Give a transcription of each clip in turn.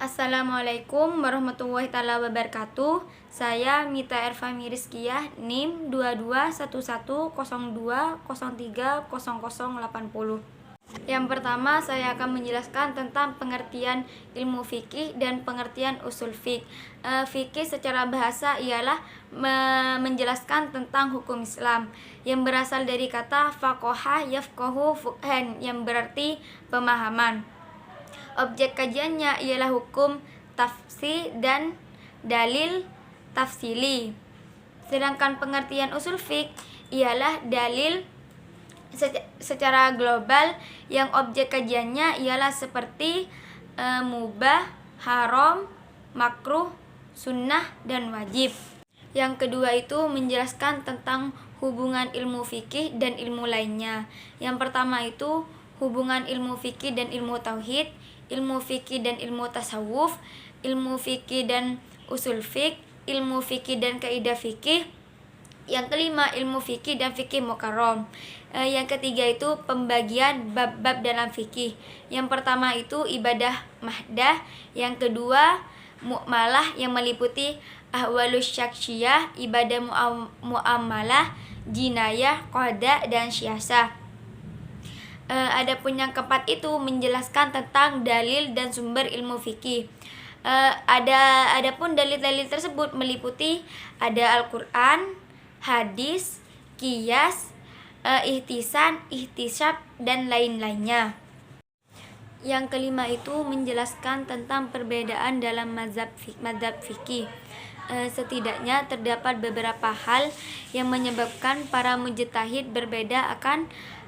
Assalamualaikum warahmatullahi taala wabarakatuh. Saya Mita Erfami Rizkiyah, NIM 221102030080. Yang pertama, saya akan menjelaskan tentang pengertian ilmu fikih dan pengertian usul fikih. Fikih secara bahasa ialah menjelaskan tentang hukum Islam yang berasal dari kata faqaha yafqahu fuqhan yang berarti pemahaman. Objek kajiannya ialah hukum tafsir dan dalil tafsili. Sedangkan pengertian usul fiqh ialah dalil secara global yang objek kajiannya ialah seperti mubah, haram, makruh, sunnah, dan wajib. Yang kedua itu menjelaskan tentang hubungan ilmu fikih dan ilmu lainnya. Yang pertama itu hubungan ilmu fikih dan ilmu tauhid, ilmu fikih dan ilmu tasawuf, ilmu fikih dan usul fikih, ilmu fikih dan kaidah fikih. Yang kelima ilmu fikih dan fikih mukarram. Yang ketiga itu pembagian bab-bab dalam fikih. Yang pertama itu ibadah mahdah, yang kedua mu'malah yang meliputi ahwalus syaksiyah, ibadah mu'amalah, jinayah, qada, dan syasah. Adapun yang keempat itu menjelaskan tentang dalil dan sumber ilmu fikih. Adapun dalil-dalil tersebut meliputi ada Al-Qur'an, hadis, qiyas, ihtisan, ihtisab, dan lain-lainnya. Yang kelima itu menjelaskan tentang perbedaan dalam mazhab fikih. Setidaknya terdapat beberapa hal yang menyebabkan para mujtahid berbeda akan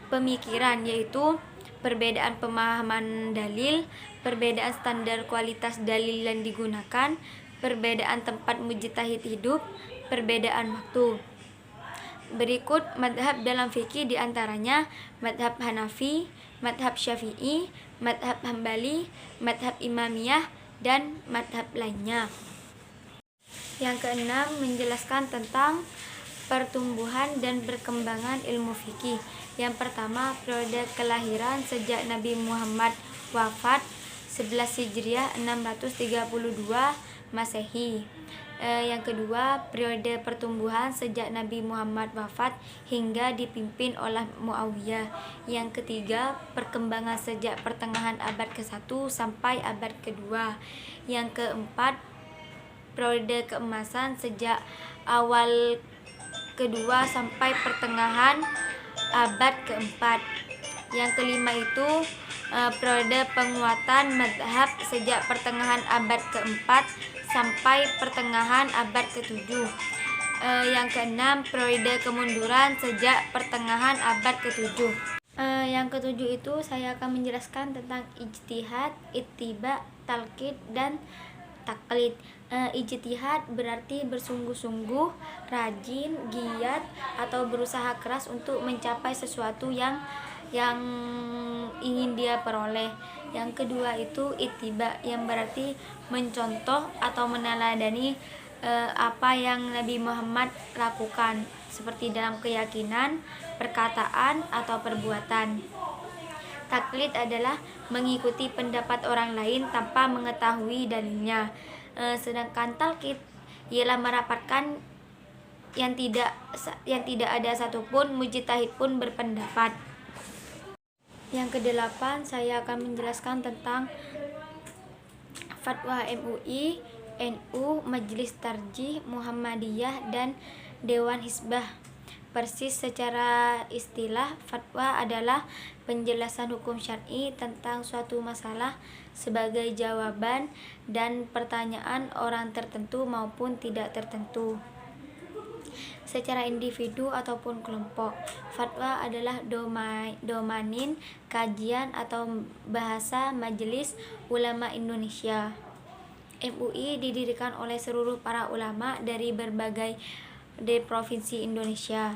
pemikiran, yaitu perbedaan pemahaman dalil, perbedaan standar kualitas dalil yang digunakan, perbedaan tempat mujtahid hidup, perbedaan waktu. Berikut madhab dalam fikih diantaranya madhab Hanafi, madhab Syafi'i, madhab Hambali, madhab Imamiyah, dan madhab lainnya. Yang keenam menjelaskan tentang pertumbuhan dan perkembangan ilmu fikih. Yang pertama, periode kelahiran sejak Nabi Muhammad wafat 11 Hijriah 632 Masehi. Yang kedua, periode pertumbuhan sejak Nabi Muhammad wafat hingga dipimpin oleh Muawiyah. Yang ketiga, perkembangan sejak pertengahan abad ke-1 sampai abad ke-2. Yang keempat, periode keemasan sejak awal kedua sampai pertengahan abad keempat. Yang kelima itu periode penguatan madhab sejak pertengahan abad keempat sampai pertengahan abad ke-7. Yang keenam, periode kemunduran sejak pertengahan abad ke-7. Yang ketujuh itu saya akan menjelaskan tentang ijtihad, ittiba, talqid, dan taklid. Ijtihad berarti bersungguh-sungguh, rajin, giat, atau berusaha keras untuk mencapai sesuatu yang ingin dia peroleh. Yang kedua itu ittiba, yang berarti mencontoh atau meneladani apa yang Nabi Muhammad lakukan, seperti dalam keyakinan, perkataan, atau perbuatan. Taklid adalah mengikuti pendapat orang lain tanpa mengetahui dalilnya. Sedangkan talqid ialah merapatkan yang tidak ada satupun mujtahid pun berpendapat. Yang kedelapan, saya akan menjelaskan tentang fatwa MUI, NU, Majelis Tarjih, Muhammadiyah, dan Dewan Hizbah. Persis secara istilah, fatwa adalah penjelasan hukum syar'i tentang suatu masalah sebagai jawaban dan pertanyaan orang tertentu maupun tidak tertentu, secara individu ataupun kelompok. Fatwa adalah domain kajian atau bahasa Majelis Ulama Indonesia. MUI didirikan oleh seluruh para ulama dari berbagai provinsi Indonesia.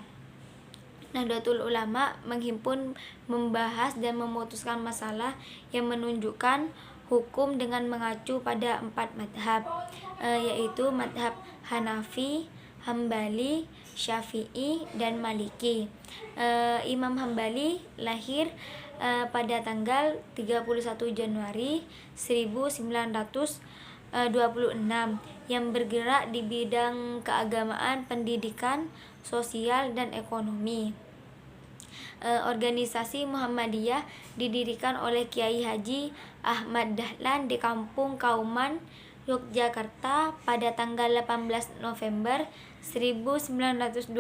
Nahdlatul Ulama menghimpun, membahas, dan memutuskan masalah yang menunjukkan hukum dengan mengacu pada 4 madhab, yaitu madhab Hanafi, Hambali, Syafi'i, dan Maliki. Imam Hambali lahir pada tanggal 31 Januari 1926 yang bergerak di bidang keagamaan, pendidikan, sosial, dan ekonomi. Organisasi Muhammadiyah didirikan oleh Kiai Haji Ahmad Dahlan di Kampung Kauman, Yogyakarta pada tanggal 18 November 1912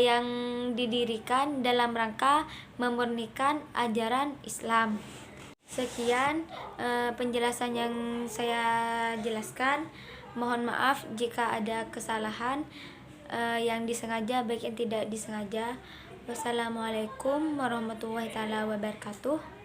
yang didirikan dalam rangka memurnikan ajaran Islam. Sekian penjelasan yang saya jelaskan. Mohon maaf jika ada kesalahan yang disengaja baik yang tidak disengaja. Wassalamualaikum warahmatullahi wabarakatuh.